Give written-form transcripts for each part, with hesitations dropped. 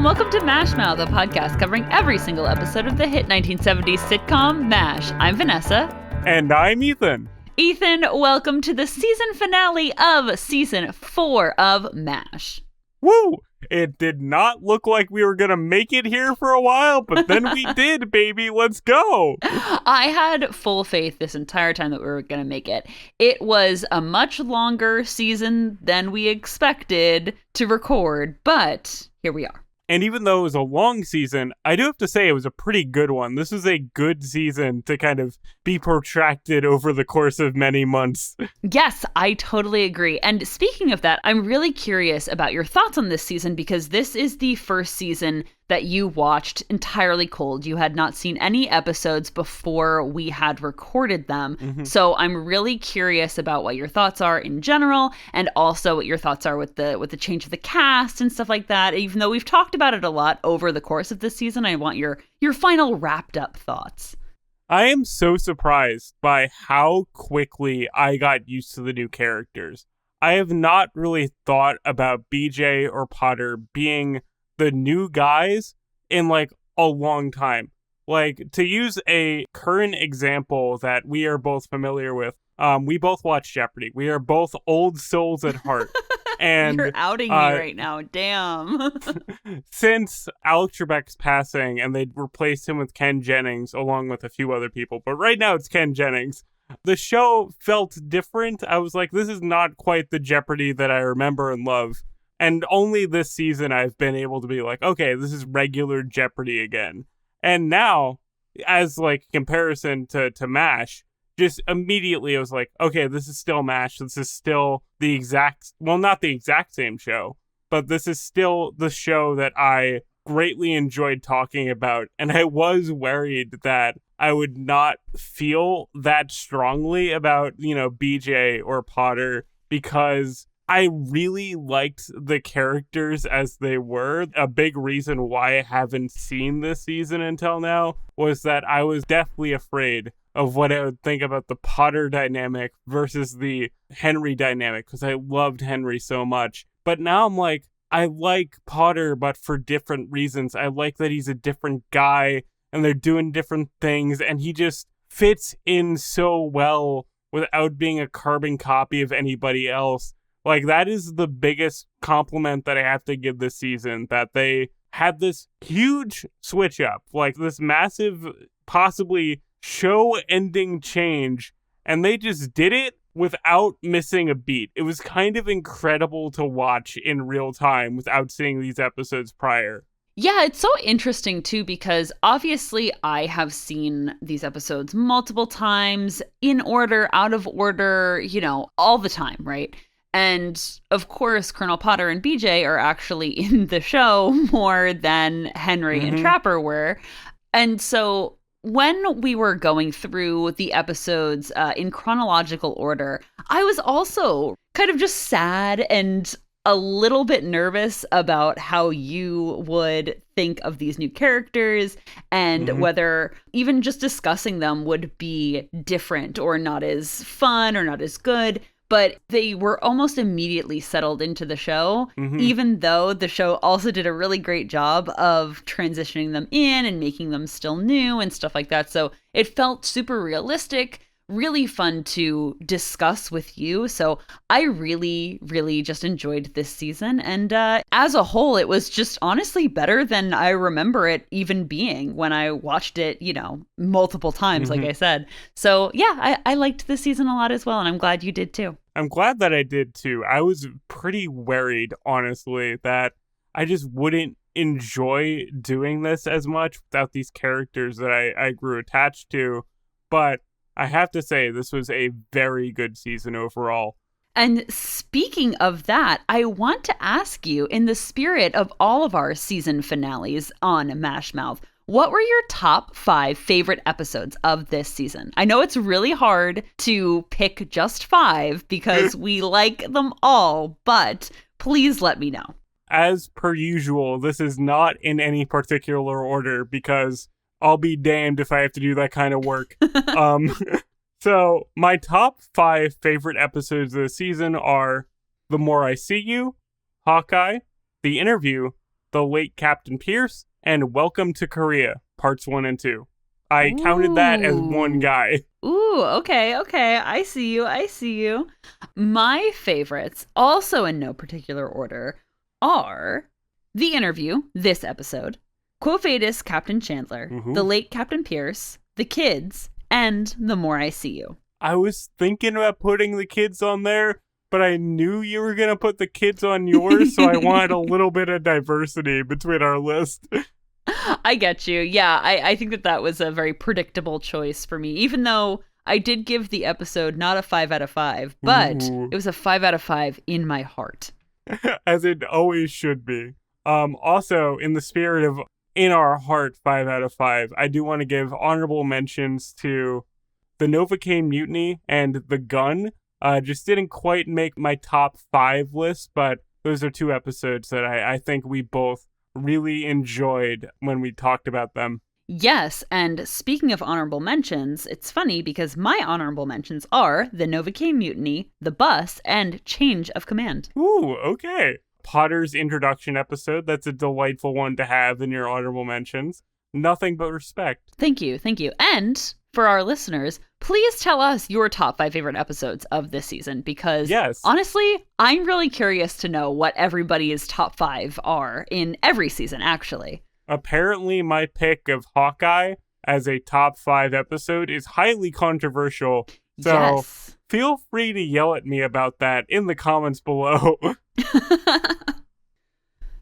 and welcome to MASHmouth, a podcast covering every single episode of the hit 1970s sitcom MASH. I'm Vanessa. And I'm Ethan. Ethan, welcome to the season finale of season 4 of MASH. Woo! It did not look like we were going to make it here for a while, but then we did, baby. Let's go. I had full faith this entire time that we were going to make it. It was a much longer season than we expected to record, but here we are. And even though it was a long season, I do have to say it was a pretty good one. This was a good season to kind of be protracted over the course of many months. Yes, I totally agree. And speaking of that, I'm really curious about your thoughts on this season because this is the first season that you watched entirely cold. You had not seen any episodes before we had recorded them. Mm-hmm. So I'm really curious about what your thoughts are in general, and also what your thoughts are with the change of the cast and stuff like that. Even though we've talked about it a lot over the course of this season, I want your final wrapped up thoughts. I am so surprised by how quickly I got used to the new characters. I have not really thought about BJ or Potter being the new guys in like a long time. Like, to use a current example that we are both familiar with, we both watch Jeopardy. We are both old souls at heart. And you're outing me right now. Damn. Since Alex Trebek's passing and they replaced him with Ken Jennings along with a few other people, but right now it's Ken Jennings. The show felt different. I was like, this is not quite the Jeopardy that I remember and love. And only this season I've been able to be like, okay, this is regular Jeopardy again. And now, as like comparison to MASH, just immediately I was like, okay, this is still MASH. This is still the exact, well, not the exact same show, but this is still the show that I greatly enjoyed talking about. And I was worried that I would not feel that strongly about, BJ or Potter because I really liked the characters as they were. A big reason why I haven't seen this season until now was that I was deathly afraid of what I would think about the Potter dynamic versus the Henry dynamic, because I loved Henry so much. But now I'm like, I like Potter, but for different reasons. I like that he's a different guy, and they're doing different things, and he just fits in so well without being a carbon copy of anybody else. Like, that is the biggest compliment that I have to give this season, that they had this huge switch up, like this massive, possibly show-ending change, and they just did it without missing a beat. It was kind of incredible to watch in real time without seeing these episodes prior. Yeah, it's so interesting, too, because obviously I have seen these episodes multiple times, in order, out of order, all the time, right? And of course, Colonel Potter and BJ are actually in the show more than Henry and Trapper were. And so when we were going through the episodes in chronological order, I was also kind of just sad and a little bit nervous about how you would think of these new characters and whether even just discussing them would be different or not as fun or not as good. But they were almost immediately settled into the show, even though the show also did a really great job of transitioning them in and making them still new and stuff like that. So it felt super realistic, really fun to discuss with you. So I really, really just enjoyed this season. And as a whole, it was just honestly better than I remember it even being when I watched it, multiple times, like I said. So yeah, I liked this season a lot as well. And I'm glad you did too. I'm glad that I did too. I was pretty worried, honestly, that I just wouldn't enjoy doing this as much without these characters that I grew attached to. But I have to say, this was a very good season overall. And speaking of that, I want to ask you, in the spirit of all of our season finales on MASHmouth, what were your top 5 favorite episodes of this season? I know it's really hard to pick just 5 because we like them all, but please let me know. As per usual, this is not in any particular order because I'll be damned if I have to do that kind of work. So my top 5 favorite episodes of the season are The More I See You, Hawkeye, The Interview, The Late Captain Pierce, and Welcome to Korea, parts 1 and 2. I counted that as one guy. Ooh, okay. I see you. My favorites, also in no particular order, are The Interview, this episode, Quo Vadis Captain Chandler, The Late Captain Pierce, The Kids, and The More I See You. I was thinking about putting The Kids on there, but I knew you were going to put The Kids on yours, so I wanted a little bit of diversity between our list. I get you. Yeah, I think that was a very predictable choice for me, even though I did give the episode not a 5 out of 5, but it was a 5 out of 5 in my heart. As it always should be. Also, in the spirit of in our heart 5 out of 5, I do want to give honorable mentions to the Novocaine Mutiny and The Gun. Just didn't quite make my top 5 list, but those are 2 episodes that I think we both really enjoyed when we talked about them. Yes, and speaking of honorable mentions, it's funny because my honorable mentions are the Novocaine Mutiny, The Bus, and Change of Command. Ooh, okay. Potter's introduction episode, that's a delightful one to have in your honorable mentions. Nothing but respect. Thank you. And for our listeners, please tell us your top 5 favorite episodes of this season, because honestly, I'm really curious to know what everybody's top 5 are in every season, actually. Apparently, my pick of Hawkeye as a top 5 episode is highly controversial. So feel free to yell at me about that in the comments below.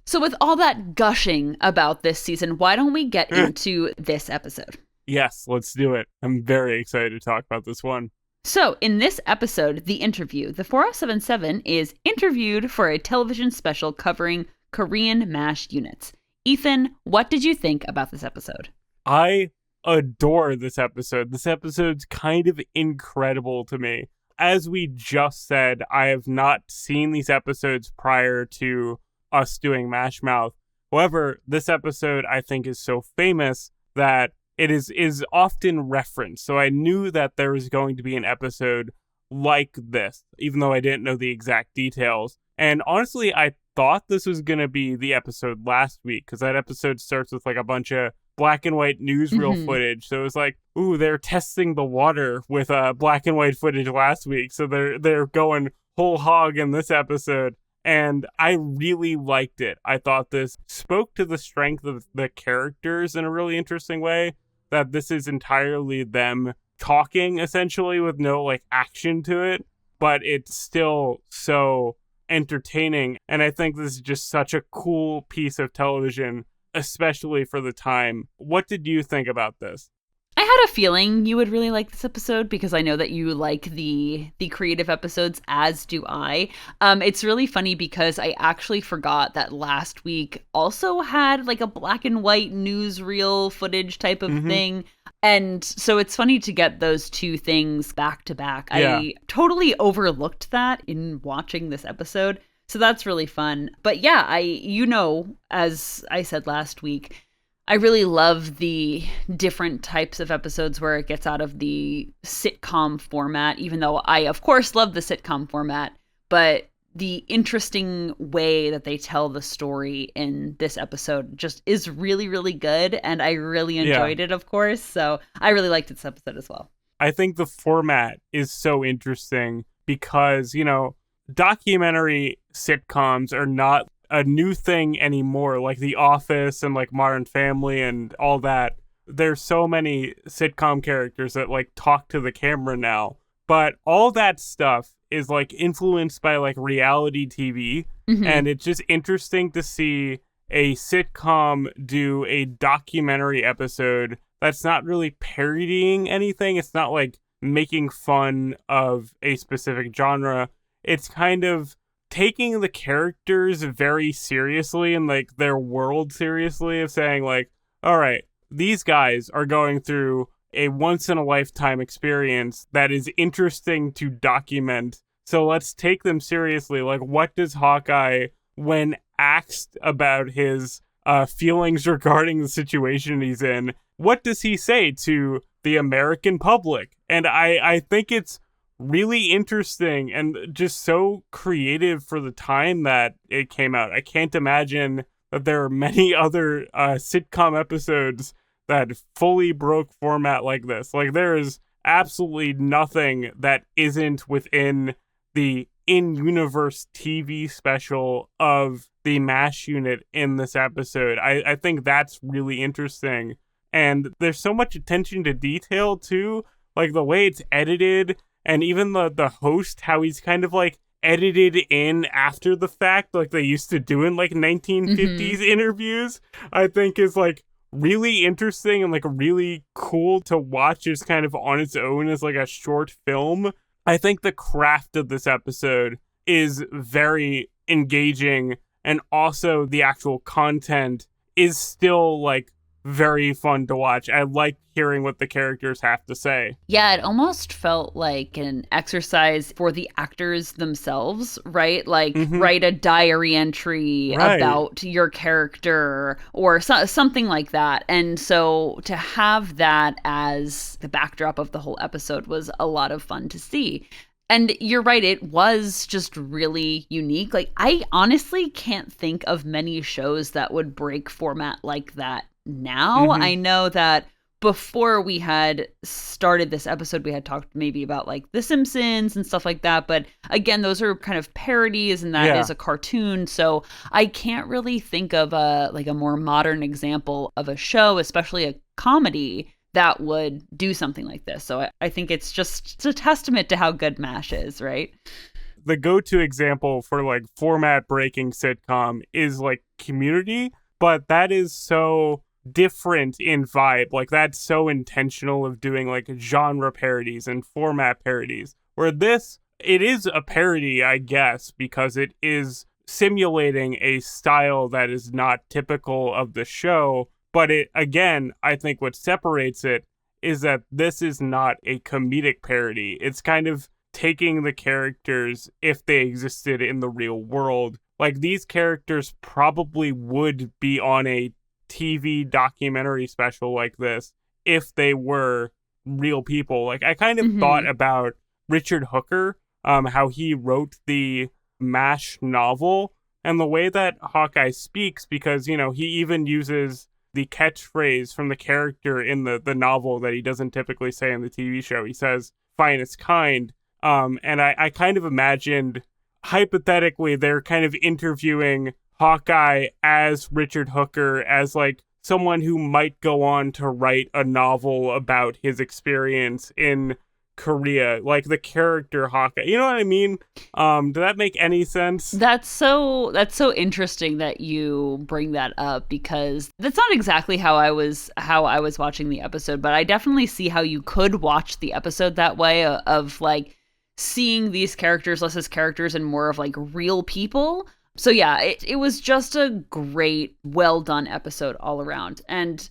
So with all that gushing about this season, why don't we get into this episode? Yes, let's do it. I'm very excited to talk about this one. So in this episode, The Interview, the 4077 is interviewed for a television special covering Korean MASH units. Ethan, what did you think about this episode? I adore this episode. This episode's kind of incredible to me. As we just said, I have not seen these episodes prior to us doing MASHmouth. However, this episode I think is so famous that it is often referenced. So I knew that there was going to be an episode like this, even though I didn't know the exact details. And honestly, I thought this was going to be the episode last week, because that episode starts with like a bunch of black and white newsreel footage. So it was like, ooh, they're testing the water with black and white footage last week. So they're going whole hog in this episode. And I really liked it. I thought this spoke to the strength of the characters in a really interesting way, that this is entirely them talking essentially with no like action to it, but it's still so entertaining. And I think this is just such a cool piece of television, especially for the time. What did you think about this? I had a feeling you would really like this episode because I know that you like the creative episodes, as do I. It's really funny because I actually forgot that last week also had like a black and white newsreel footage type of thing. And so it's funny to get those 2 things back to back. Yeah. I totally overlooked that in watching this episode. So that's really fun. But yeah, as I said last week, I really love the different types of episodes where it gets out of the sitcom format, even though I, of course, love the sitcom format. But the interesting way that they tell the story in this episode just is really, really good. And I really enjoyed it, of course. So I really liked this episode as well. I think the format is so interesting because, documentary sitcoms are not a new thing anymore, like The Office and like Modern Family and all that. There's so many sitcom characters that like talk to the camera now, but all that stuff is like influenced by like reality TV. And it's just interesting to see a sitcom do a documentary episode that's not really parodying anything. It's not like making fun of a specific genre. It's kind of taking the characters very seriously and like their world seriously, of saying like, all right, these guys are going through a once in a lifetime experience that is interesting to document. So let's take them seriously. Like, what does Hawkeye, when asked about his feelings regarding the situation he's in, what does he say to the American public? And I think it's really interesting and just so creative for the time that it came out. I can't imagine that there are many other sitcom episodes that fully broke format like this. Like, there is absolutely nothing that isn't within the in-universe TV special of the MASH unit in this episode. I think that's really interesting. And there's so much attention to detail, too. Like, the way it's edited, and even the host, how he's kind of, like, edited in after the fact, like they used to do in, like, 1950s interviews, I think is, like, really interesting and, like, really cool to watch just kind of on its own as, like, a short film. I think the craft of this episode is very engaging, and also the actual content is still, like, very fun to watch. I like hearing what the characters have to say. Yeah, it almost felt like an exercise for the actors themselves, right? Like, write a diary entry about your character or something like that. And so to have that as the backdrop of the whole episode was a lot of fun to see. And you're right, it was just really unique. Like, I honestly can't think of many shows that would break format like that now. I know that before we had started this episode, we had talked maybe about like The Simpsons and stuff like that. But again, those are kind of parodies, and that is a cartoon. So I can't really think of a more modern example of a show, especially a comedy, that would do something like this. So I think it's a testament to how good MASH is, right? The go-to example for like format breaking sitcom is like Community, but that is so different in vibe. Like, that's so intentional of doing like genre parodies and format parodies, where this, it is a parody, I guess, because it is simulating a style that is not typical of the show. But it, again, I think what separates it is that this is not a comedic parody. It's kind of taking the characters, if they existed in the real world, like these characters probably would be on a TV documentary special like this if they were real people. Like, I kind of thought about Richard Hooker, how he wrote the MASH novel, and the way that Hawkeye speaks, because, you know, he even uses the catchphrase from the character in the novel that he doesn't typically say in the TV show. He says, "Finest kind." And I kind of imagined, hypothetically, they're kind of interviewing Hawkeye as Richard Hooker, as like someone who might go on to write a novel about his experience in Korea, like the character Hawkeye. You know what I mean? Does that make any sense? That's so interesting that you bring that up, because that's not exactly how I was watching the episode, but I definitely see how you could watch the episode that way, of like seeing these characters less as characters and more of like real people. So yeah, it was just a great, well done episode all around. And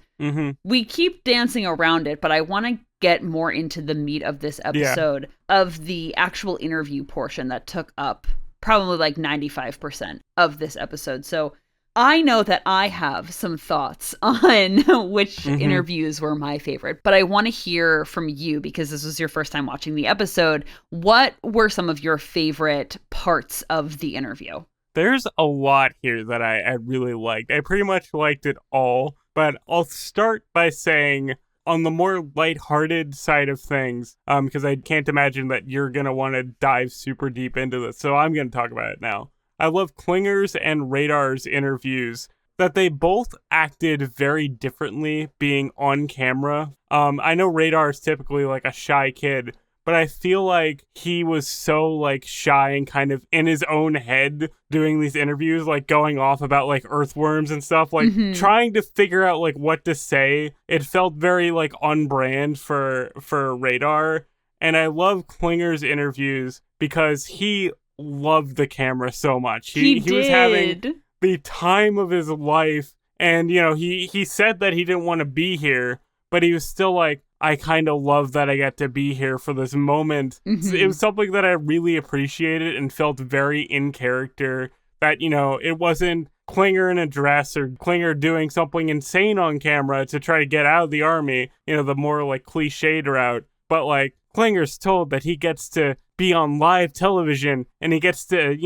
we keep dancing around it, but I want to get more into the meat of this episode, of the actual interview portion that took up probably like 95% of this episode. So I know that I have some thoughts on which interviews were my favorite, but I want to hear from you, because this was your first time watching the episode. What were some of your favorite parts of the interview? There's a lot here that I really liked. I pretty much liked it all, but I'll start by saying, on the more lighthearted side of things, because I can't imagine that you're going to want to dive super deep into this, so I'm going to talk about it now. I love Klinger's and Radar's interviews, that they both acted very differently being on camera. I know Radar's typically like a shy kid, but I feel like he was so like shy and kind of in his own head doing these interviews, like going off about like earthworms and stuff, like trying to figure out like what to say. It felt very like on brand for Radar. And I love Klinger's interviews because he loved the camera so much. He was having the time of his life, and you know, he said that he didn't want to be here, but he was still like, I kind of love that I get to be here for this moment. It was something that I really appreciated and felt very in character, that, you know, it wasn't Klinger in a dress or Klinger doing something insane on camera to try to get out of the army, you know, the more like cliched route, but like Klinger's told that he gets to be on live television and he gets to,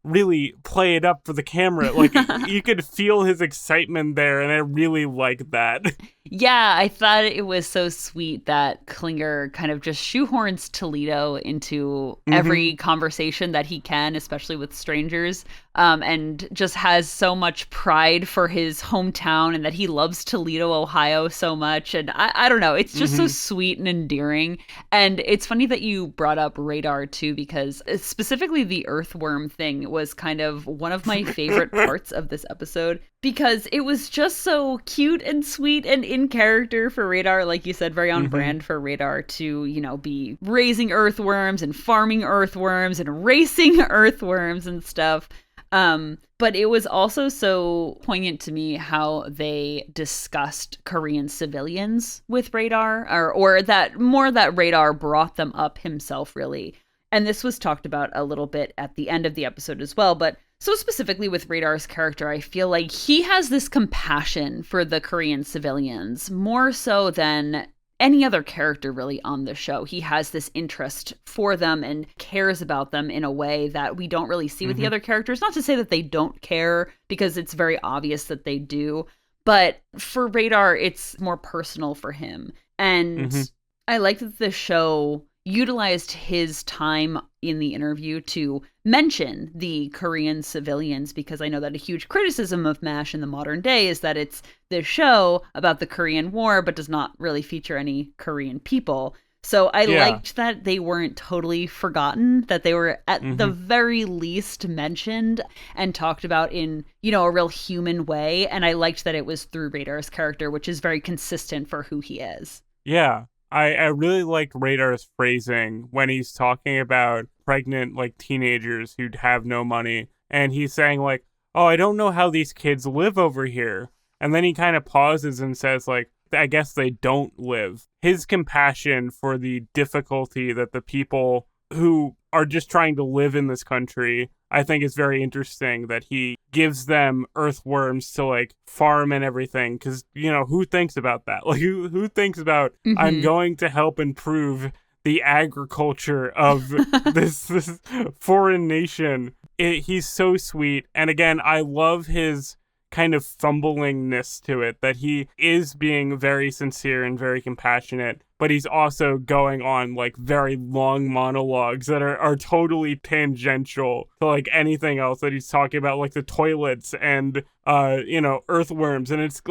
really play it up for the camera. Like, you could feel his excitement there, and I really like that. Yeah, I thought it was so sweet that Klinger kind of just shoehorns Toledo into every conversation that he can, especially with strangers, and just has so much pride for his hometown and that he loves Toledo, Ohio so much. And I don't know, it's just so sweet and endearing. And it's funny that you brought up Radar too, because specifically the earthworm thing was kind of one of my favorite parts of this episode, because it was just so cute and sweet and in character for Radar, like you said, very on brand for Radar to, be raising earthworms and farming earthworms and racing earthworms and stuff. But it was also so poignant to me how they discussed Korean civilians with Radar, or that Radar brought them up himself, really. And this was talked about a little bit at the end of the episode as well, but so specifically with Radar's character, I feel like he has this compassion for the Korean civilians, more so than any other character really on the show. He has this interest for them and cares about them in a way that we don't really see with the other characters. Not to say that they don't care, because it's very obvious that they do, but for Radar, it's more personal for him. And I like that the show utilized his time in the interview to mention the Korean civilians, because I know that a huge criticism of MASH in the modern day is that it's this show about the Korean War but does not really feature any Korean people. So I liked that they weren't totally forgotten, that they were at the very least mentioned and talked about in, a real human way. And I liked that it was through Radar's character, which is very consistent for who he is. Yeah. I really liked Radar's phrasing when he's talking about pregnant, teenagers who'd have no money. And he's saying, oh, I don't know how these kids live over here. And then he kind of pauses and says, I guess they don't live. His compassion for the difficulty that the people who are just trying to live in this country, I think is very interesting, that he gives them earthworms to farm and everything. Because, who thinks about that? Who thinks about, I'm going to help improve the agriculture of this foreign nation? He's so sweet. And again, I love his kind of fumblingness to it, that he is being very sincere and very compassionate, but he's also going on very long monologues that are totally tangential to anything else that he's talking about, the toilets and earthworms. And it's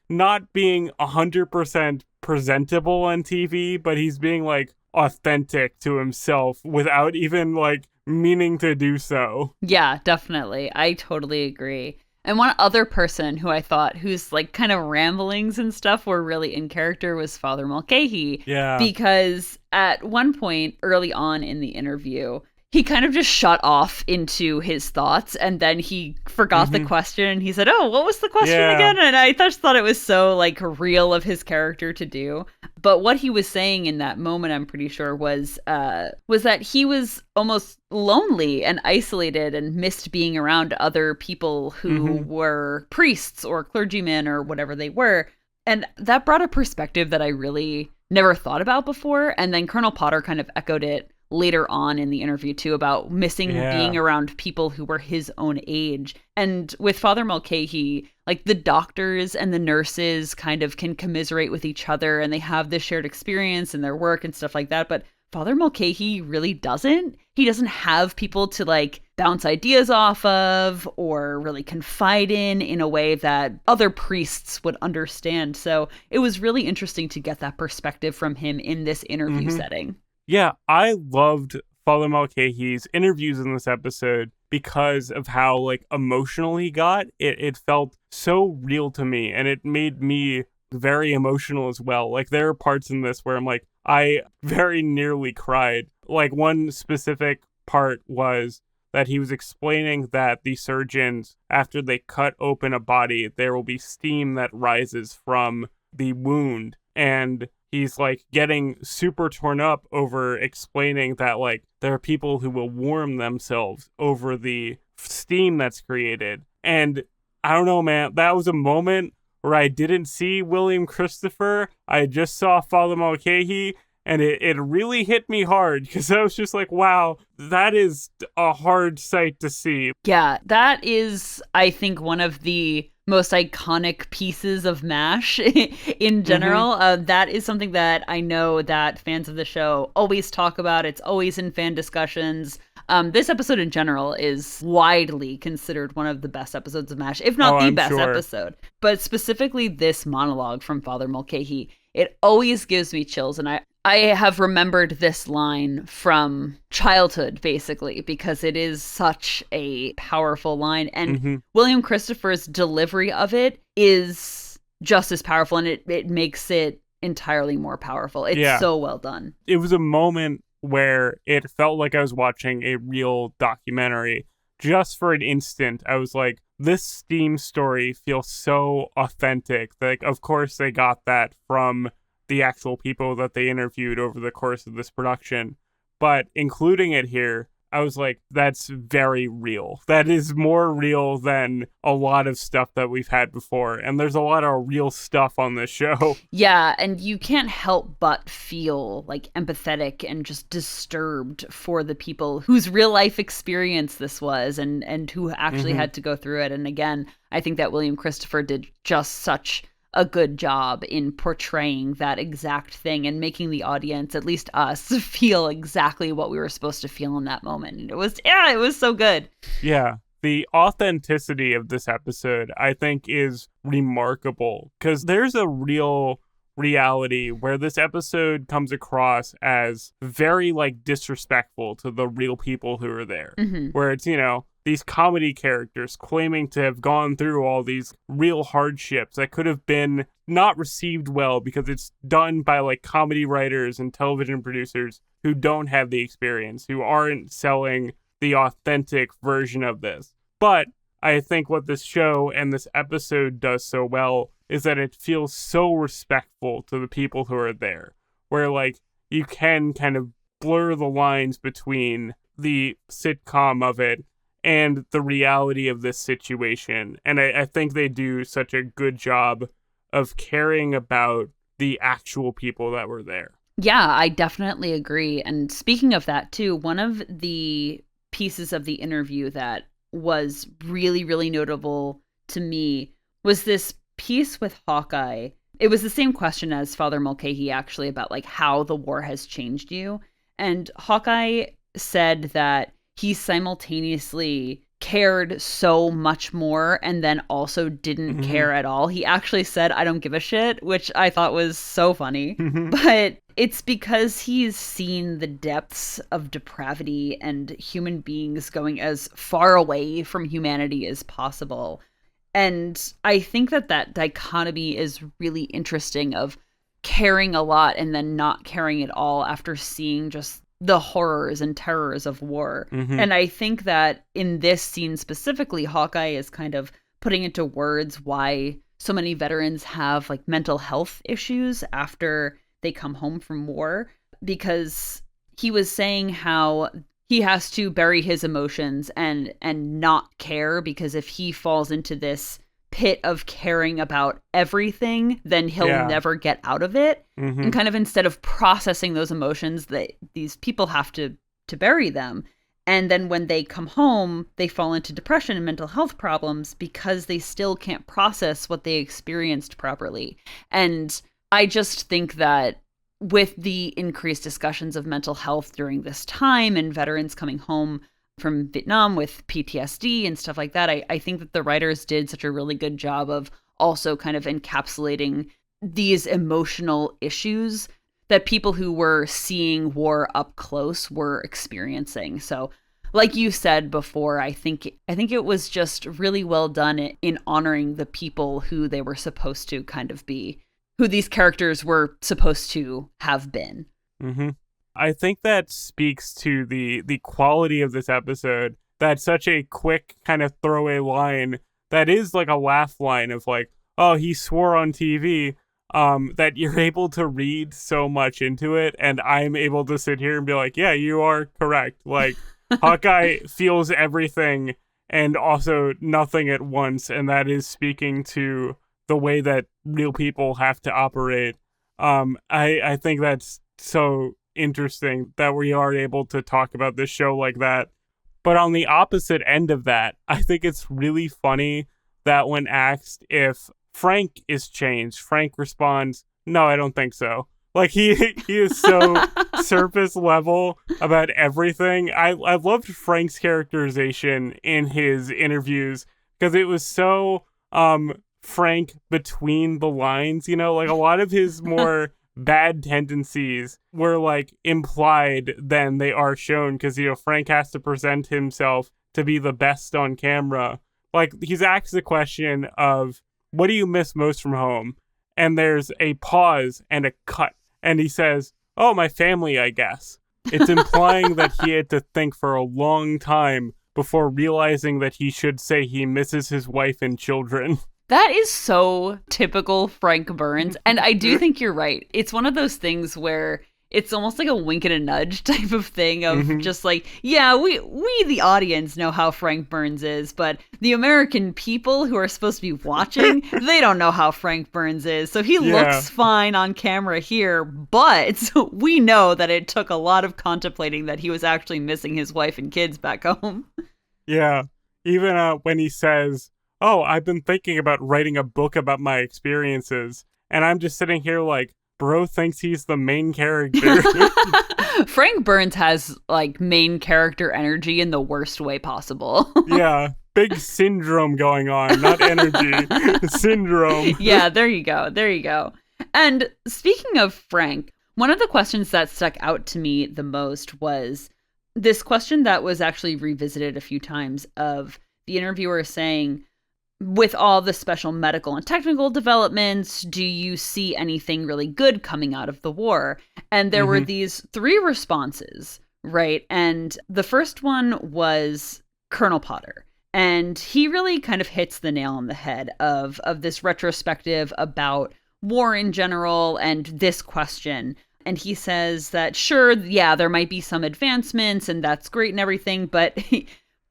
not being 100% presentable on TV, but he's being authentic to himself without even meaning to do so. Yeah, definitely. I totally agree. And one other person who I thought, whose kind of ramblings and stuff were really in character, was Father Mulcahy. Yeah. Because at one point early on in the interview, he kind of just shut off into his thoughts, and then he forgot the question, and he said, "Oh, what was the question again?" And I just thought it was so real of his character to do. But what he was saying in that moment, I'm pretty sure, was that he was almost lonely and isolated and missed being around other people who were priests or clergymen or whatever they were. And that brought a perspective that I really never thought about before. And then Colonel Potter kind of echoed it later on in the interview too, about missing being around people who were his own age. And with Father Mulcahy, the doctors and the nurses kind of can commiserate with each other, and they have this shared experience in their work and stuff like that. But Father Mulcahy really doesn't. He doesn't have people to bounce ideas off of or really confide in a way that other priests would understand. So it was really interesting to get that perspective from him in this interview setting. Yeah, I loved Father Mulcahy's interviews in this episode because of how emotional he got. It felt so real to me, and it made me very emotional as well. There are parts in this where I'm I very nearly cried. One specific part was that he was explaining that the surgeons, after they cut open a body, there will be steam that rises from the wound, and he's getting super torn up over explaining that there are people who will warm themselves over the steam that's created. And I don't know, man, that was a moment where I didn't see William Christopher. I just saw Father Mulcahy, And it really hit me hard because I was just like, wow, that is a hard sight to see. Yeah, that is, I think, one of the most iconic pieces of MASH in general. That is something that I know that fans of the show always talk about. It's always in fan discussions. This episode in general is widely considered one of the best episodes of MASH, if not the best episode. But specifically this monologue from Father Mulcahy, it always gives me chills. And I have remembered this line from childhood, basically, because it is such a powerful line. And William Christopher's delivery of it is just as powerful, and it makes it entirely more powerful. It's so well done. It was a moment where it felt like I was watching a real documentary. Just for an instant, I was like, this Steam story feels so authentic. Like, of course, they got that from the actual people that they interviewed over the course of this production. But including it here, I was like, that's very real. That is more real than a lot of stuff that we've had before. And there's a lot of real stuff on this show. Yeah, and you can't help but feel like empathetic and just disturbed for the people whose real life experience this was and who actually had to go through it. And again, I think that William Christopher did just such a good job in portraying that exact thing and making the audience, at least us, feel exactly what we were supposed to feel in that moment. And it was so good. Yeah. The authenticity of this episode, I think, is remarkable because there's a real reality where this episode comes across as very disrespectful to the real people who are there. Where it's, these comedy characters claiming to have gone through all these real hardships that could have been not received well because it's done by comedy writers and television producers who don't have the experience, who aren't selling the authentic version of this. But I think what this show and this episode does so well is that it feels so respectful to the people who are there, where you can kind of blur the lines between the sitcom of it and the reality of this situation. And I think they do such a good job of caring about the actual people that were there. Yeah, I definitely agree. And speaking of that too, one of the pieces of the interview that was really, really notable to me was this piece with Hawkeye. It was the same question as Father Mulcahy, actually, about how the war has changed you. And Hawkeye said that he simultaneously cared so much more and then also didn't care at all. He actually said, I don't give a shit, which I thought was so funny. But it's because he's seen the depths of depravity and human beings going as far away from humanity as possible. And I think that dichotomy is really interesting, of caring a lot and then not caring at all after seeing just the horrors and terrors of war. And I think that in this scene specifically, Hawkeye is kind of putting into words why so many veterans have mental health issues after they come home from war, because he was saying how he has to bury his emotions and not care, because if he falls into this pit of caring about everything, then he'll never get out of it. And kind of instead of processing those emotions, that these people have to bury them. And then when they come home, they fall into depression and mental health problems because they still can't process what they experienced properly. And I just think that with the increased discussions of mental health during this time and veterans coming home from Vietnam with PTSD and stuff like that, I think that the writers did such a really good job of also kind of encapsulating these emotional issues that people who were seeing war up close were experiencing. So like you said before, I think it was just really well done in honoring the people who they were supposed to kind of be, who these characters were supposed to have been. I think that speaks to the quality of this episode. That's such a quick kind of throwaway line that is a laugh line of oh, he swore on TV, that you're able to read so much into it. And I'm able to sit here and be yeah, you are correct. Hawkeye feels everything and also nothing at once. And that is speaking to the way that real people have to operate. I think that's so interesting that we are able to talk about this show like that. But on the opposite end of that, I think it's really funny that when asked if Frank is changed, Frank responds, "No, I don't think so." Like he is so surface level about everything. I loved Frank's characterization in his interviews because it was so Frank between the lines, like a lot of his more bad tendencies were like implied than they are shown because Frank has to present himself to be the best on camera. Like he's asked the question of, what do you miss most from home? And there's a pause and a cut. And he says, "Oh, my family, I guess." It's implying that he had to think for a long time before realizing that he should say he misses his wife and children. That is so typical Frank Burns. And I do think you're right. It's one of those things where it's almost like a wink and a nudge type of thing of just like, yeah, we the audience know how Frank Burns is, but the American people who are supposed to be watching, they don't know how Frank Burns is. So he looks fine on camera here, but we know that it took a lot of contemplating that he was actually missing his wife and kids back home. Yeah. Even when he says, "Oh, I've been thinking about writing a book about my experiences," and I'm just sitting here like, bro thinks he's the main character. Frank Burns has like main character energy in the worst way possible. Yeah, big syndrome going on, not energy. Syndrome. Yeah, there you go. And speaking of Frank, one of the questions that stuck out to me the most was this question that was actually revisited a few times of the interviewer saying, with all the special medical and technical developments, do you see anything really good coming out of the war? And there were these 3 responses, right? And the first one was Colonel Potter. And he really kind of hits the nail on the head of this retrospective about war in general and this question. And he says that, sure, yeah, there might be some advancements and that's great and everything, but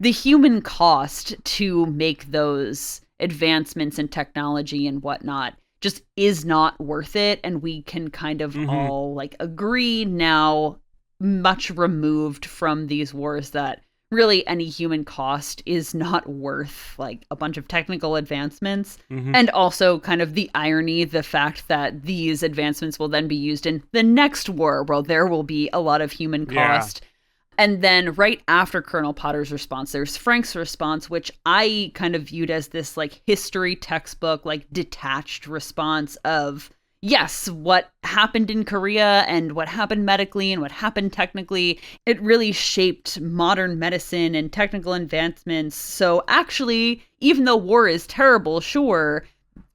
the human cost to make those advancements in technology and whatnot just is not worth it. And we can kind of all like agree now, much removed from these wars, that really any human cost is not worth like a bunch of technical advancements. And also kind of the irony, the fact that these advancements will then be used in the next war where there will be a lot of human cost. Yeah. And then right after Colonel Potter's response, there's Frank's response, which I kind of viewed as this like history textbook, like detached response of, yes, what happened in Korea and what happened medically and what happened technically, it really shaped modern medicine and technical advancements. So actually, even though war is terrible, sure,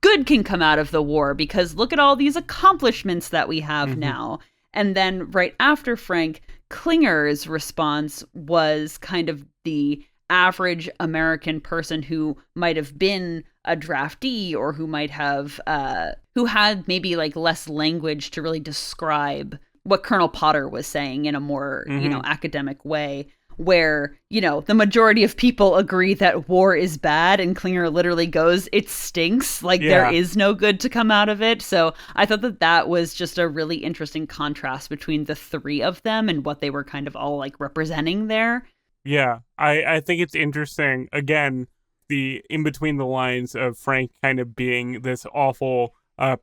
good can come out of the war because look at all these accomplishments that we have now. And then right after Frank, Klinger's response was kind of the average American person who might have been a draftee or who might have, who had maybe like less language to really describe what Colonel Potter was saying in a more, academic way, where, the majority of people agree that war is bad, and Klinger literally goes, it stinks, like there is no good to come out of it. So I thought that was just a really interesting contrast between the 3 of them and what they were kind of all like representing there. Yeah, I think it's interesting, again, the in between the lines of Frank kind of being this awful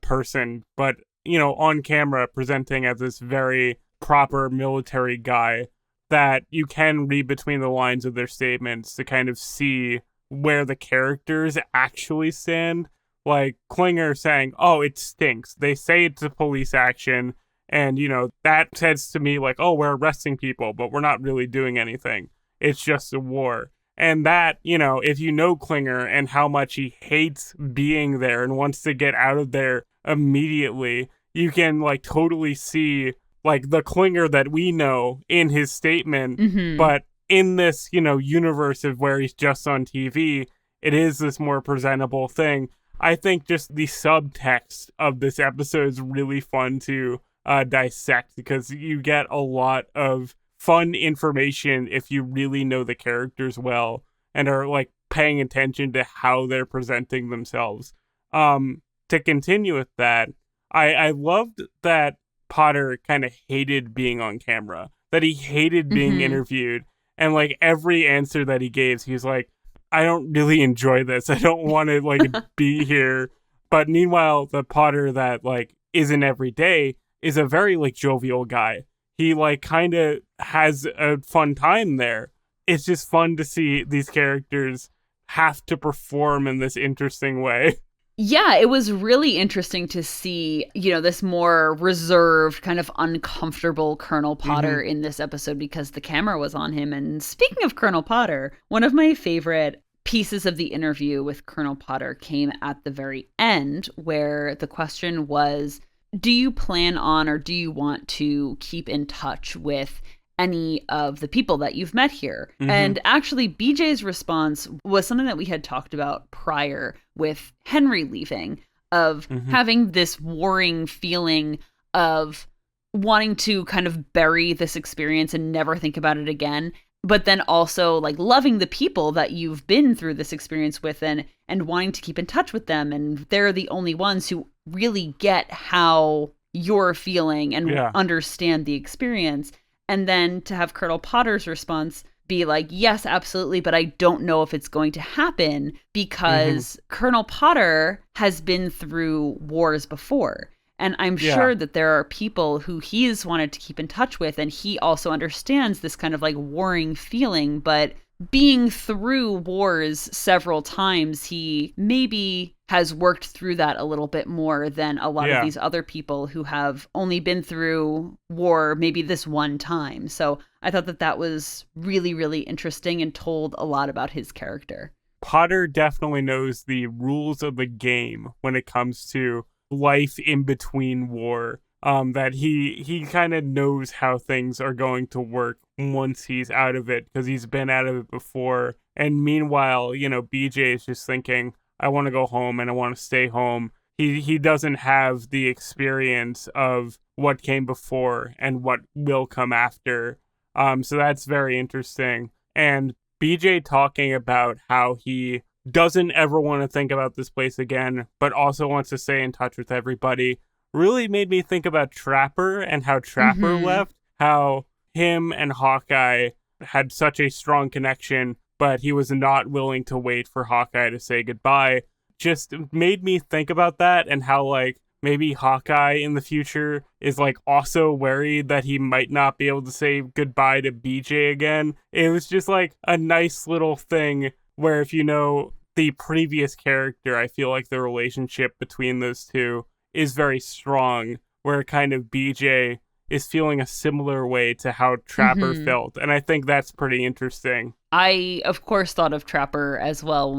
person, but, on camera presenting as this very proper military guy, that you can read between the lines of their statements to kind of see where the characters actually stand. Like Klinger saying, "Oh, it stinks." They say it's a police action, and, that says to me like, "Oh, we're arresting people, but we're not really doing anything. It's just a war." And that, if you know Klinger and how much he hates being there and wants to get out of there immediately, you can like totally see like the Klinger that we know in his statement, but in this, universe of where he's just on TV, it is this more presentable thing. I think just the subtext of this episode is really fun to dissect because you get a lot of fun information if you really know the characters well and are like paying attention to how they're presenting themselves. To continue with that, I loved that Potter kind of hated being on camera, that he hated being Mm-hmm. interviewed. And like every answer that he gave, he was like, I don't really enjoy this. I don't want to like be here. But meanwhile, the Potter that like isn't every day is a very like jovial guy. He like kind of has a fun time there. It's just fun to see these characters have to perform in this interesting way. Yeah, it was really interesting to see, this more reserved, kind of uncomfortable Colonel Potter in this episode because the camera was on him. And speaking of Colonel Potter, one of my favorite pieces of the interview with Colonel Potter came at the very end, where the question was, do you plan on or do you want to keep in touch with any of the people that you've met here? And actually, BJ's response was something that we had talked about prior with Henry leaving, of having this warring feeling of wanting to kind of bury this experience and never think about it again, but then also like loving the people that you've been through this experience with and wanting to keep in touch with them. And they're the only ones who really get how you're feeling and understand the experience. And then to have Colonel Potter's response be like, yes, absolutely, but I don't know if it's going to happen because Colonel Potter has been through wars before. And I'm sure that there are people who he's wanted to keep in touch with, and he also understands this kind of like warring feeling, but being through wars several times, he maybe has worked through that a little bit more than a lot of these other people who have only been through war maybe this one time. So I thought that that was really, really interesting and told a lot about his character. Potter definitely knows the rules of the game when it comes to life in between war. That he kind of knows how things are going to work once he's out of it because he's been out of it before. And meanwhile, BJ is just thinking, I want to go home and I want to stay home. He doesn't have the experience of what came before and what will come after. So that's very interesting. And BJ talking about how he doesn't ever want to think about this place again, but also wants to stay in touch with everybody, really made me think about Trapper and how Trapper left, how him and Hawkeye had such a strong connection, but he was not willing to wait for Hawkeye to say goodbye. Just made me think about that and how, like, maybe Hawkeye in the future is, like, also worried that he might not be able to say goodbye to BJ again. It was just, like, a nice little thing where if you know the previous character, I feel like the relationship between those two is very strong, where kind of BJ is feeling a similar way to how Trapper felt. And I think that's pretty interesting. I, of course, thought of Trapper as well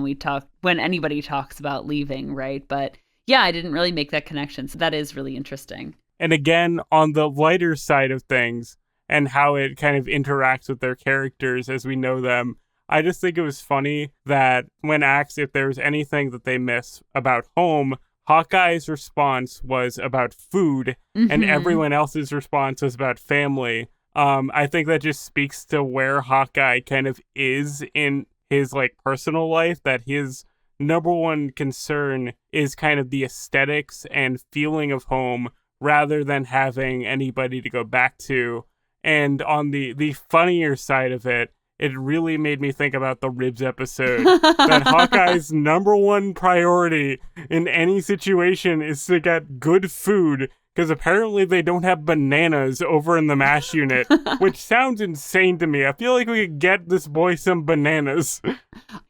when anybody talks about leaving, right? But yeah, I didn't really make that connection. So that is really interesting. And again, on the lighter side of things and how it kind of interacts with their characters as we know them, I just think it was funny that when asked if there's anything that they miss about home, Hawkeye's response was about food, and everyone else's response was about family. I think that just speaks to where Hawkeye kind of is in his like personal life, that his number one concern is kind of the aesthetics and feeling of home rather than having anybody to go back to. And on the funnier side of it, it really made me think about the Ribs episode, that Hawkeye's number one priority in any situation is to get good food, because apparently they don't have bananas over in the MASH unit, which sounds insane to me. I feel like we could get this boy some bananas.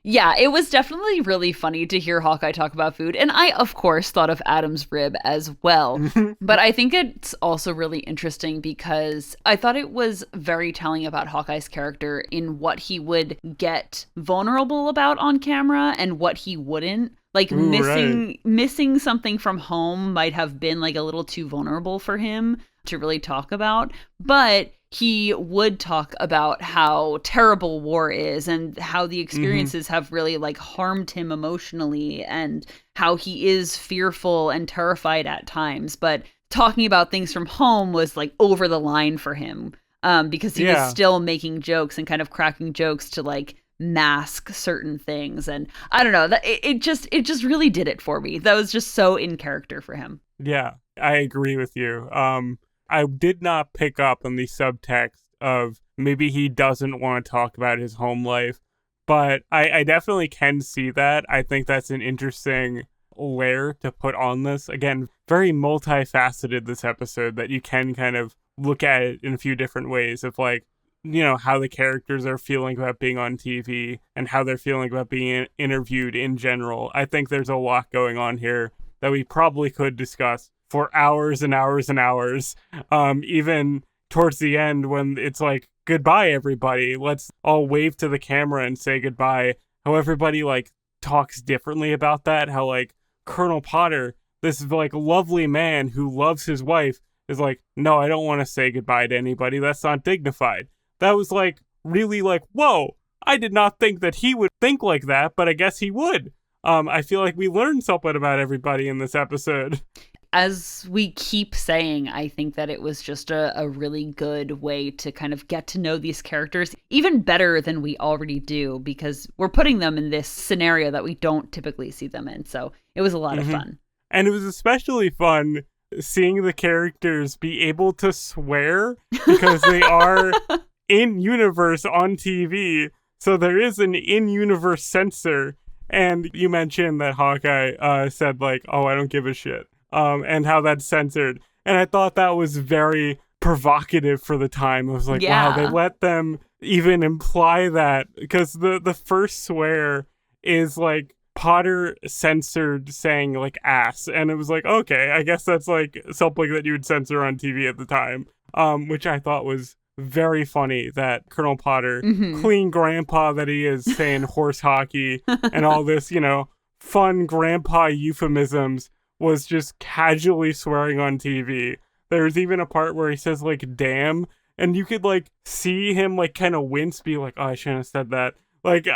Yeah, it was definitely really funny to hear Hawkeye talk about food. And I, of course, thought of Adam's rib as well. But I think it's also really interesting because I thought it was very telling about Hawkeye's character in what he would get vulnerable about on camera and what he wouldn't. Like missing something from home might have been like a little too vulnerable for him to really talk about. But he would talk about how terrible war is and how the experiences have really like harmed him emotionally and how he is fearful and terrified at times. But talking about things from home was like over the line for him because he was still making jokes and kind of cracking jokes to like mask certain things. And I don't know, that it just really did it for me. That was just so in character for him. Yeah, I agree with you. I did not pick up on the subtext of maybe he doesn't want to talk about his home life, but I definitely can see that. I think that's an interesting layer to put on this. Again, very multifaceted, this episode, that you can kind of look at it in a few different ways of like, you know, how the characters are feeling about being on TV and how they're feeling about being interviewed in general. I think there's a lot going on here that we probably could discuss for hours and hours and hours. Even towards the end when it's like, goodbye, everybody. Let's all wave to the camera and say goodbye. How everybody like talks differently about that. How like Colonel Potter, this like lovely man who loves his wife, is like, no, I don't want to say goodbye to anybody. That's not dignified. That was like really like, whoa, I did not think that he would think like that, but I guess he would. I feel like we learned something about everybody in this episode. As we keep saying, I think that it was just a really good way to kind of get to know these characters even better than we already do, because we're putting them in this scenario that we don't typically see them in. So it was a lot of fun. And it was especially fun seeing the characters be able to swear because they are in-universe on TV. So there is an in-universe censor. And you mentioned that Hawkeye said like, oh, I don't give a shit. And how that's censored. And I thought that was very provocative for the time. I was like, wow, they let them even imply that, because the first swear is like Potter censored saying like ass. And it was like, okay, I guess that's like something that you would censor on TV at the time, which I thought was very funny that Colonel Potter, clean grandpa that he is, saying horse hockey and all this, you know, fun grandpa euphemisms, was just casually swearing on TV. There's even a part where he says like damn, and you could like see him like kind of wince, be like, oh, I shouldn't have said that. Like,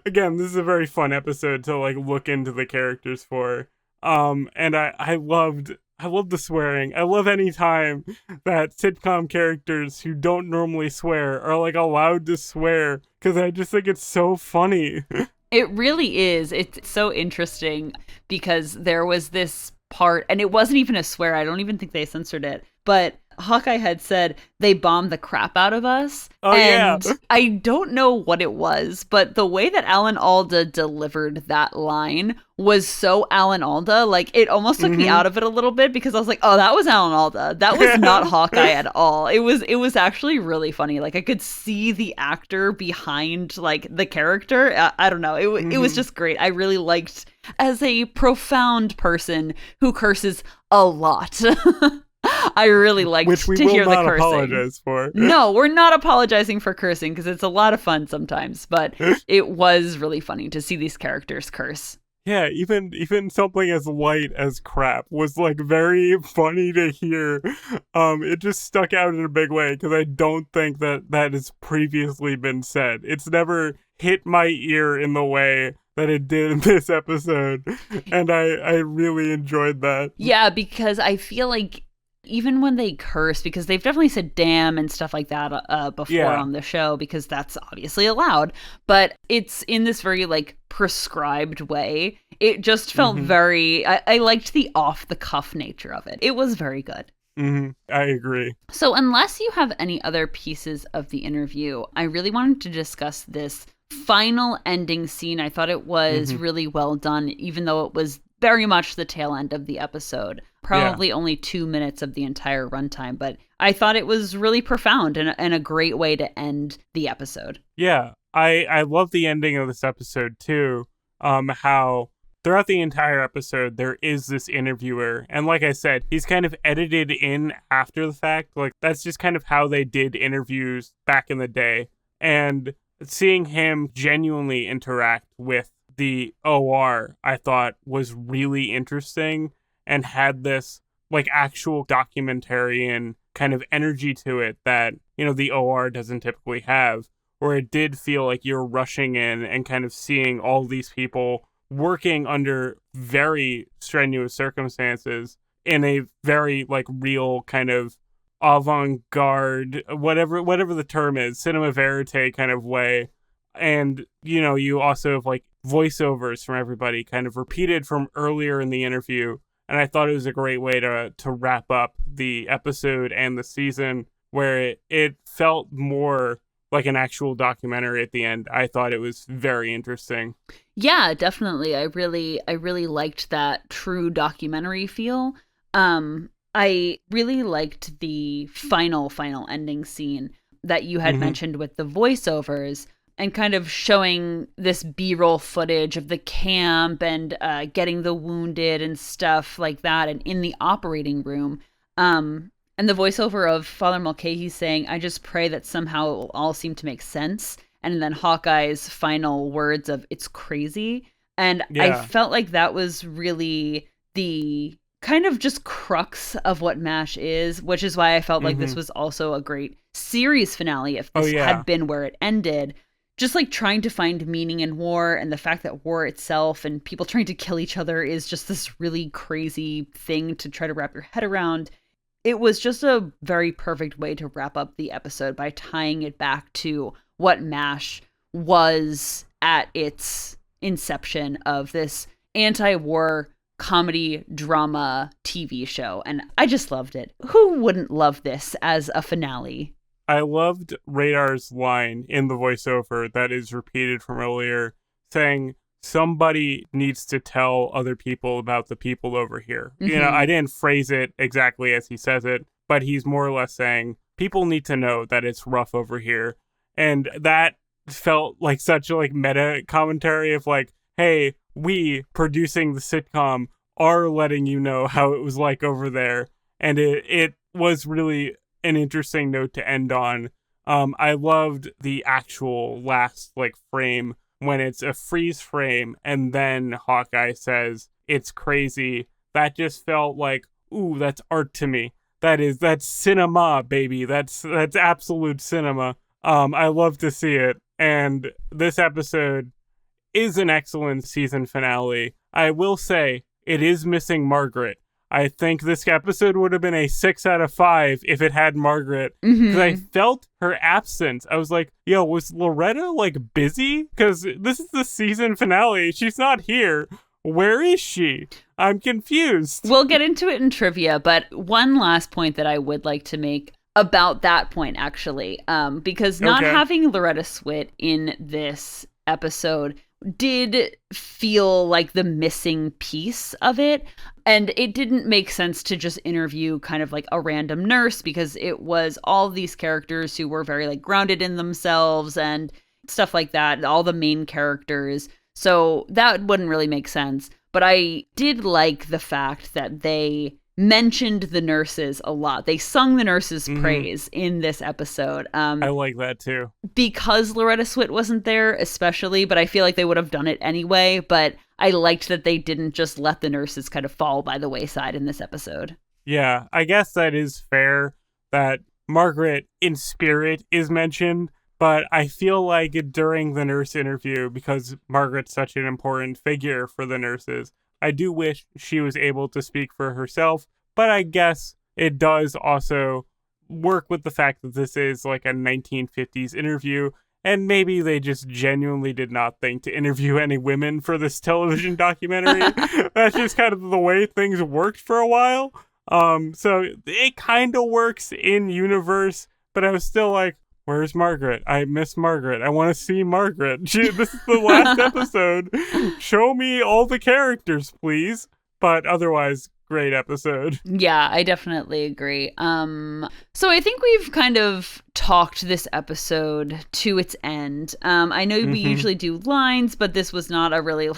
again, this is a very fun episode to like look into the characters for. And I loved the swearing. I love any time that sitcom characters who don't normally swear are like allowed to swear, because I just think it's so funny. It really is. It's so interesting because there was this part, and it wasn't even a swear. I don't even think they censored it, but Hawkeye had said they bombed the crap out of us. Oh, and yeah. I don't know what it was, but the way that Alan Alda delivered that line was so Alan Alda. Like, it almost took me out of it a little bit, because I was like, oh, that was Alan Alda. That was not Hawkeye at all. It was actually really funny. Like, I could see the actor behind like the character. I don't know. It was just great. I really liked, as a profound person who curses a lot, I really liked Which we to will hear the not cursing. apologize for. No, we're not apologizing for cursing, because it's a lot of fun sometimes, but it was really funny to see these characters curse. Yeah, even something as light as crap was like very funny to hear. It just stuck out in a big way, because I don't think that has previously been said. It's never hit my ear in the way that it did in this episode, and I really enjoyed that. Yeah, because I feel like even when they curse, because they've definitely said damn and stuff like that before on the show, because that's obviously allowed, but it's in this very like prescribed way. It just felt very, I liked the off the cuff nature of it. It was very good. I agree. So unless you have any other pieces of the interview, I really wanted to discuss this final ending scene. I thought it was really well done, even though it was very much the tail end of the episode. Probably only 2 minutes of the entire runtime, but I thought it was really profound and a great way to end the episode. Yeah, I love the ending of this episode too. How throughout the entire episode there is this interviewer, and like I said, he's kind of edited in after the fact. Like, that's just kind of how they did interviews back in the day. And seeing him genuinely interact with the OR, I thought was really interesting, and had this like actual documentarian kind of energy to it that, you know, the OR doesn't typically have, where it did feel like you're rushing in and kind of seeing all these people working under very strenuous circumstances in a very like real kind of avant-garde, whatever the term is, cinema verite kind of way. And, you know, you also have like voiceovers from everybody kind of repeated from earlier in the interview And I thought it was a great way to wrap up the episode and the season, where it felt more like an actual documentary at the end. I thought it was very interesting. Yeah, definitely. I really liked that true documentary feel. I really liked the final ending scene that you had mentioned with the voiceovers, and kind of showing this B-roll footage of the camp and getting the wounded and stuff like that, and in the operating room. And the voiceover of Father Mulcahy saying, "I just pray that somehow it will all seem to make sense." And then Hawkeye's final words of, "It's crazy." And I felt like that was really the kind of just crux of what MASH is, which is why I felt like this was also a great series finale if this had been where it ended. Just like trying to find meaning in war, and the fact that war itself and people trying to kill each other is just this really crazy thing to try to wrap your head around. It was just a very perfect way to wrap up the episode by tying it back to what MASH was at its inception of this anti-war comedy drama TV show. And I just loved it. Who wouldn't love this as a finale? I loved Radar's line in the voiceover that is repeated from earlier, saying, "Somebody needs to tell other people about the people over here." You know, I didn't phrase it exactly as he says it, but he's more or less saying, people need to know that it's rough over here. And that felt like such a meta commentary of hey, we producing the sitcom are letting you know how it was like over there. And it was really an interesting note to end on. I loved the actual last frame when it's a freeze frame and then Hawkeye says, "It's crazy." That just felt like, ooh, that's art to me. That's cinema, baby. That's absolute cinema. I love to see it. And this episode is an excellent season finale. I will say it is missing Margaret. I think this episode would have been a 6 out of 5 if it had Margaret. Because I felt her absence. I was like, yo, was Loretta busy? Because this is the season finale. She's not here. Where is she? I'm confused. We'll get into it in trivia, but one last point that I would like to make about that point, actually, because not having Loretta Swit in this episode did feel like the missing piece of it. And it didn't make sense to just interview kind of a random nurse, because it was all these characters who were very grounded in themselves and stuff like that, all the main characters. So that wouldn't really make sense. But I did like the fact that they mentioned the nurses a lot. They sung the nurses' praise in this episode. I like that too. Because Loretta Swit wasn't there, especially, but I feel like they would have done it anyway. But I liked that they didn't just let the nurses kind of fall by the wayside in this episode. Yeah, I guess that is fair that Margaret in spirit is mentioned, but I feel like during the nurse interview, because Margaret's such an important figure for the nurses, I do wish she was able to speak for herself, but I guess it does also work with the fact that this is a 1950s interview, and maybe they just genuinely did not think to interview any women for this television documentary. That's just kind of the way things worked for a while. So it kind of works in universe, but I was still like, where's Margaret? I miss Margaret. I want to see Margaret. This is the last episode. Show me all the characters, please. But otherwise, great episode. Yeah, I definitely agree. So I think we've kind of talked this episode to its end. I know we usually do lines, but this was not a really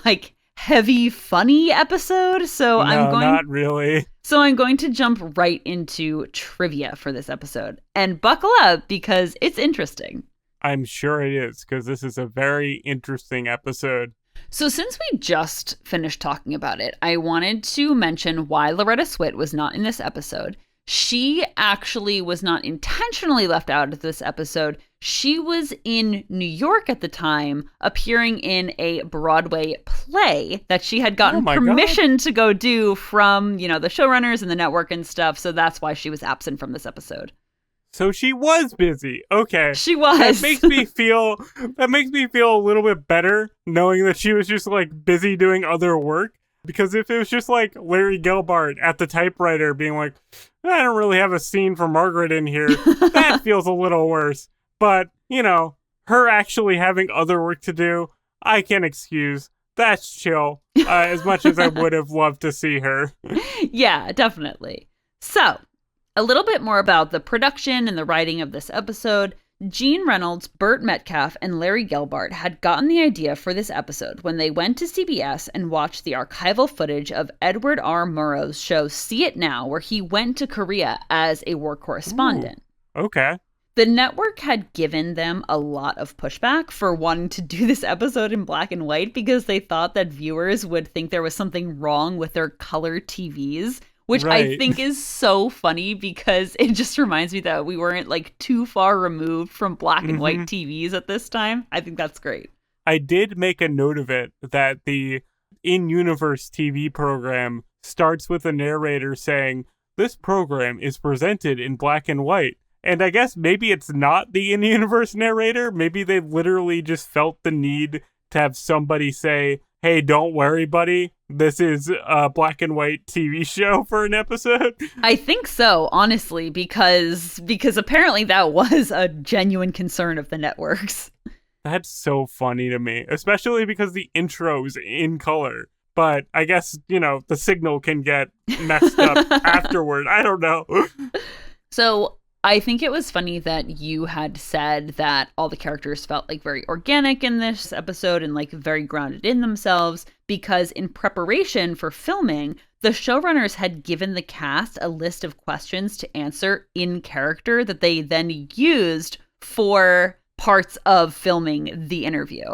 heavy, funny episode. So not really. So I'm going to jump right into trivia for this episode. And buckle up, because it's interesting. I'm sure it is, because this is a very interesting episode. So since we just finished talking about it, I wanted to mention why Loretta Swit was not in this episode. She actually was not intentionally left out of this episode. She was in New York at the time, appearing in a Broadway play that she had gotten permission to go do from, the showrunners and the network and stuff. So that's why she was absent from this episode. So she was busy. Okay. She was. That makes me feel a little bit better knowing that she was just busy doing other work. Because if it was just like Larry Gelbart at the typewriter being like, I don't really have a scene for Margaret in here, that feels a little worse. But, you know, her actually having other work to do, I can excuse. That's chill, as much as I would have loved to see her. Yeah, definitely. So, a little bit more about the production and the writing of this episode. Gene Reynolds, Burt Metcalf, and Larry Gelbart had gotten the idea for this episode when they went to CBS and watched the archival footage of Edward R. Murrow's show See It Now, where he went to Korea as a war correspondent. Ooh, okay. The network had given them a lot of pushback for wanting to do this episode in black and white because they thought that viewers would think there was something wrong with their color TVs, which right. I think is so funny because it just reminds me that we weren't like too far removed from black and white TVs at this time. I think that's great. I did make a note of it that the in-universe TV program starts with a narrator saying, "This program is presented in black and white." And I guess maybe it's not the in-universe narrator. Maybe they literally just felt the need to have somebody say, hey, don't worry, buddy. This is a black and white TV show for an episode. I think so, honestly, because apparently that was a genuine concern of the networks. That's so funny to me, especially because the intro's in color. But I guess, you know, the signal can get messed up afterward. I don't know. So I think it was funny that you had said that all the characters felt like very organic in this episode and like very grounded in themselves, because in preparation for filming, the showrunners had given the cast a list of questions to answer in character that they then used for parts of filming the interview.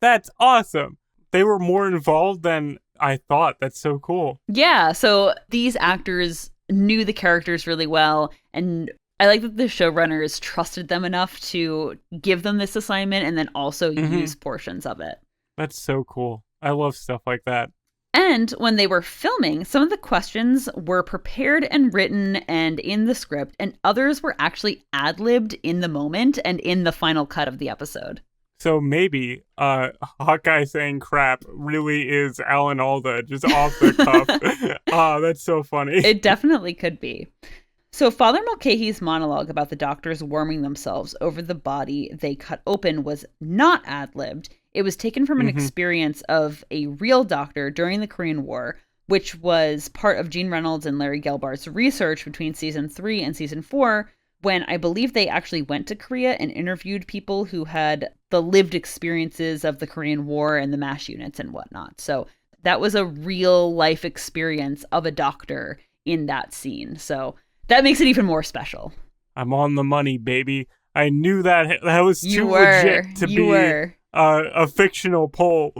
That's awesome. They were more involved than I thought. That's so cool. Yeah, so these actors knew the characters really well, and I like that the showrunners trusted them enough to give them this assignment and then also use portions of it. That's so cool. I love stuff like that. And when they were filming, some of the questions were prepared and written and in the script, and others were actually ad-libbed in the moment and in the final cut of the episode. So maybe Hawkeye saying crap really is Alan Alda, just off the cuff. Oh, that's so funny. It definitely could be. So Father Mulcahy's monologue about the doctors warming themselves over the body they cut open was not ad-libbed. It was taken from an experience of a real doctor during the Korean War, which was part of Gene Reynolds and Larry Gelbart's research between season 3 and season 4, when I believe they actually went to Korea and interviewed people who had the lived experiences of the Korean War and the MASH units and whatnot. So that was a real life experience of a doctor in that scene. So that makes it even more special. I'm on the money, baby. I knew that was too legit to be a fictional poll.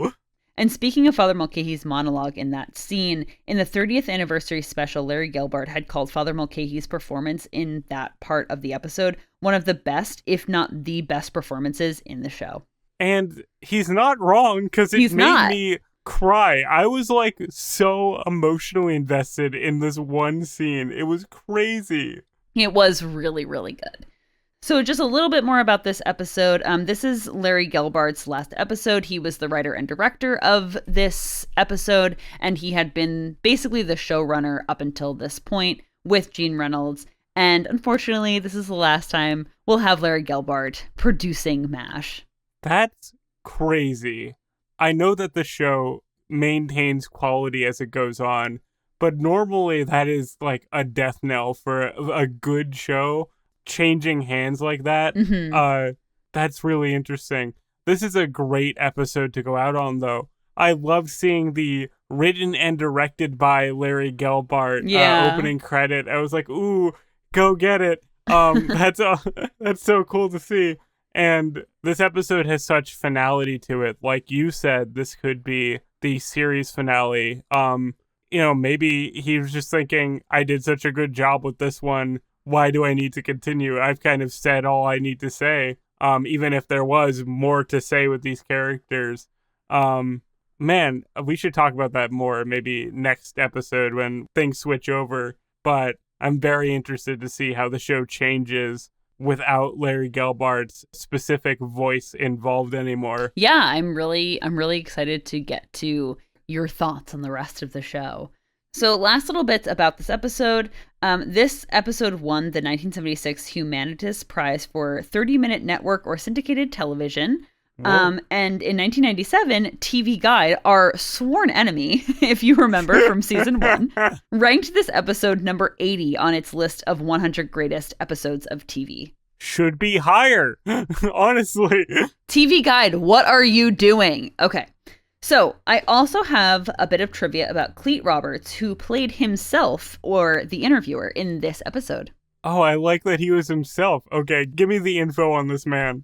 And speaking of Father Mulcahy's monologue in that scene, in the 30th anniversary special, Larry Gelbart had called Father Mulcahy's performance in that part of the episode one of the best, if not the best performances in the show. And he's not wrong, because it made me cry. I was like so emotionally invested in this one scene. It was crazy. It was really, really good. So just a little bit more about this episode. This is Larry Gelbart's last episode. He was the writer and director of this episode, and he had been basically the showrunner up until this point with Gene Reynolds. And unfortunately, this is the last time we'll have Larry Gelbart producing MASH. That's crazy. I know that the show maintains quality as it goes on, but normally that is like a death knell for a good show. Changing hands like that, that's really interesting. This is a great episode to go out on, though. I love seeing the written and directed by Larry Gelbart opening credit. I was like, ooh, go get it. That's so cool to see. And this episode has such finality to it. Like you said, this could be the series finale. Maybe he was just thinking, I did such a good job with this one. Why do I need to continue? I've kind of said all I need to say, even if there was more to say with these characters. Man, we should talk about that more maybe next episode when things switch over. But I'm very interested to see how the show changes without Larry Gelbart's specific voice involved anymore. Yeah, I'm really excited to get to your thoughts on the rest of the show. So last little bits about this episode. This episode won the 1976 Humanitas Prize for 30-minute network or syndicated television. And in 1997, TV Guide, our sworn enemy, if you remember from season 1, ranked this episode number 80 on its list of 100 greatest episodes of TV. Should be higher, honestly. TV Guide, what are you doing? Okay. So I also have a bit of trivia about Clete Roberts, who played himself, or the interviewer, in this episode. Oh, I like that he was himself. Okay, give me the info on this man.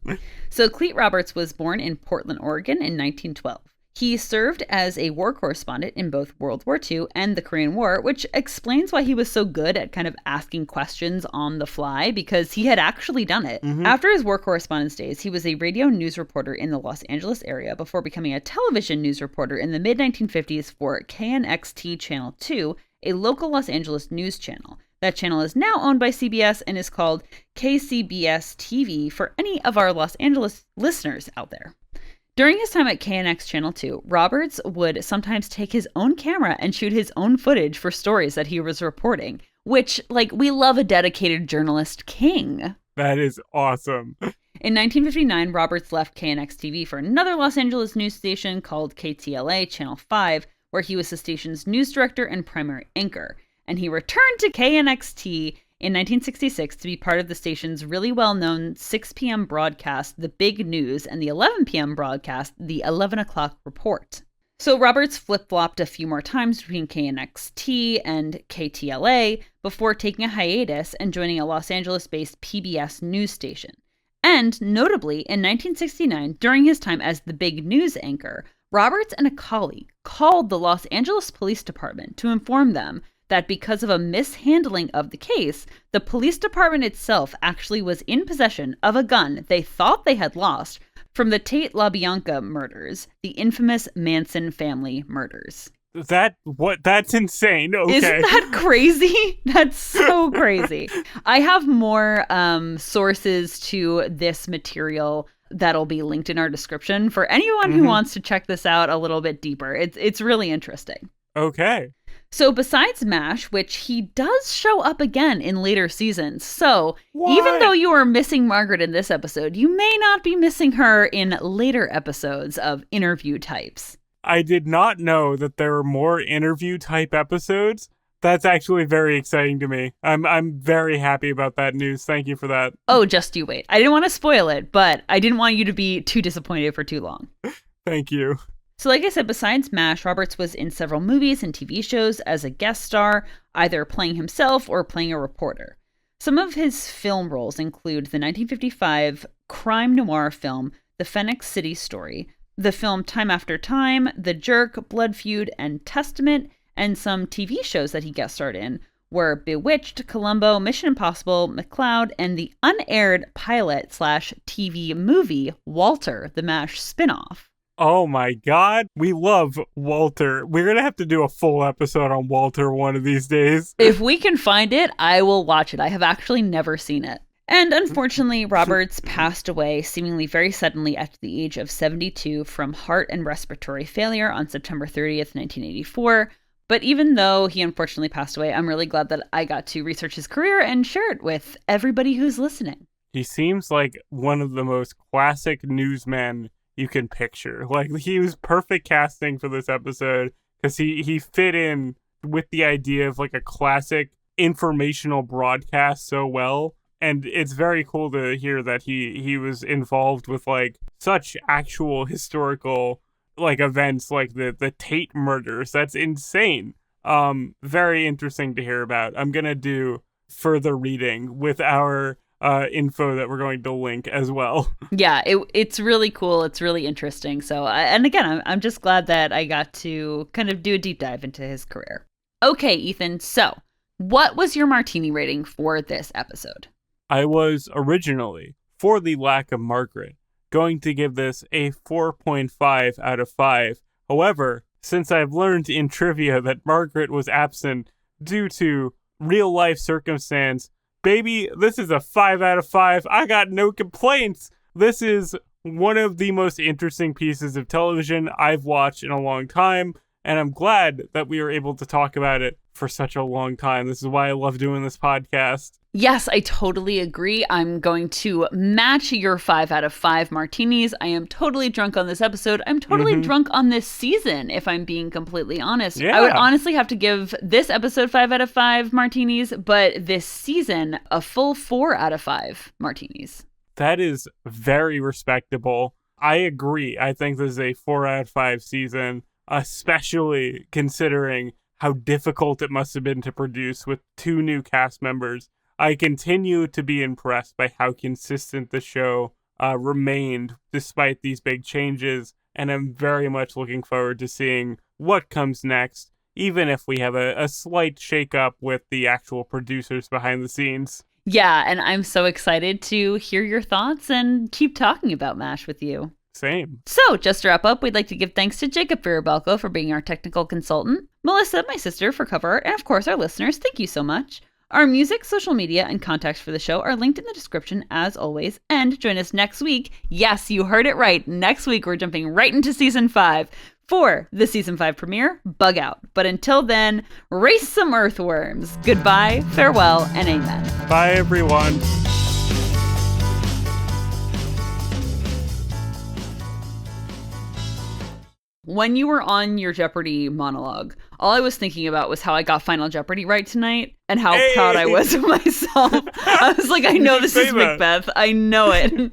So Clete Roberts was born in Portland, Oregon in 1912. He served as a war correspondent in both World War II and the Korean War, which explains why he was so good at kind of asking questions on the fly, because he had actually done it. Mm-hmm. After his war correspondence days, he was a radio news reporter in the Los Angeles area before becoming a television news reporter in the mid-1950s for KNXT Channel 2, a local Los Angeles news channel. That channel is now owned by CBS and is called KCBS TV for any of our Los Angeles listeners out there. During his time at KNX Channel 2, Roberts would sometimes take his own camera and shoot his own footage for stories that he was reporting, which, we love a dedicated journalist king. That is awesome. In 1959, Roberts left KNX TV for another Los Angeles news station called KTLA Channel 5, where he was the station's news director and primary anchor. And he returned to KNXT in 1966 to be part of the station's really well-known 6 p.m. broadcast, The Big News, and the 11 p.m. broadcast, The 11 O'Clock Report. So Roberts flip-flopped a few more times between KNXT and KTLA before taking a hiatus and joining a Los Angeles-based PBS news station. And notably, in 1969, during his time as the Big News anchor, Roberts and a colleague called the Los Angeles Police Department to inform them that because of a mishandling of the case, the police department itself actually was in possession of a gun they thought they had lost from the Tate LaBianca murders, the infamous Manson family murders. That's insane. Okay. Isn't that crazy? That's so crazy. I have more sources to this material that'll be linked in our description for anyone who wants to check this out a little bit deeper. It's really interesting. Okay. So besides MASH, which he does show up again in later seasons, so even though you are missing Margaret in this episode, you may not be missing her in later episodes of interview types. I did not know that there were more interview type episodes. That's actually very exciting to me. I'm very happy about that news. Thank you for that. Oh, just you wait. I didn't want to spoil it, but I didn't want you to be too disappointed for too long. Thank you. So like I said, besides MASH, Roberts was in several movies and TV shows as a guest star, either playing himself or playing a reporter. Some of his film roles include the 1955 crime noir film, The Phoenix City Story, the film Time After Time, The Jerk, Blood Feud, and Testament, and some TV shows that he guest starred in were Bewitched, Columbo, Mission Impossible, McCloud, and the unaired pilot/TV movie Walter, the MASH spinoff. Oh my God, we love Walter. We're going to have to do a full episode on Walter one of these days. If we can find it, I will watch it. I have actually never seen it. And unfortunately, Roberts passed away seemingly very suddenly at the age of 72 from heart and respiratory failure on September 30th, 1984. But even though he unfortunately passed away, I'm really glad that I got to research his career and share it with everybody who's listening. He seems like one of the most classic newsmen you can picture. He was perfect casting for this episode because he fit in with the idea of a classic informational broadcast so well. And it's very cool to hear that he was involved with such actual historical events like the Tate murders. That's insane. Very interesting to hear about. I'm gonna do further reading with our info that we're going to link as well. Yeah, it's really cool. It's really interesting. So, and again, I'm just glad that I got to kind of do a deep dive into his career. Okay, Ethan. So, what was your martini rating for this episode? I was originally, for the lack of Margaret, going to give this a 4.5 out of 5. However, since I've learned in trivia that Margaret was absent due to real life circumstance, baby, this is a 5 out of 5. I got no complaints. This is one of the most interesting pieces of television I've watched in a long time. And I'm glad that we were able to talk about it for such a long time. This is why I love doing this podcast. Yes, I totally agree. I'm going to match your 5 out of 5 martinis. I am totally drunk on this episode. I'm totally drunk on this season, if I'm being completely honest. Yeah. I would honestly have to give this episode 5 out of 5 martinis, but this season a full 4 out of 5 martinis. That is very respectable. I agree. I think this is a 4 out of 5 season, especially considering how difficult it must have been to produce with 2 new cast members. I continue to be impressed by how consistent the show remained despite these big changes, and I'm very much looking forward to seeing what comes next, even if we have a slight shakeup with the actual producers behind the scenes. Yeah, and I'm so excited to hear your thoughts and keep talking about MASH with you. Same. So, just to wrap up, we'd like to give thanks to Jacob Firabelko for being our technical consultant, Melissa, my sister, for cover art, and of course our listeners. Thank you so much. Our music, social media, and contacts for the show are linked in the description as always. And join us next week. Yes, you heard it right. Next week, we're jumping right into season 5 for the season 5 premiere, Bug Out. But until then, race some earthworms. Goodbye, farewell, and amen. Bye, everyone. When you were on your Jeopardy monologue, all I was thinking about was how I got Final Jeopardy right tonight and how proud I was of myself. I was like, I know this is Macbeth. I know it.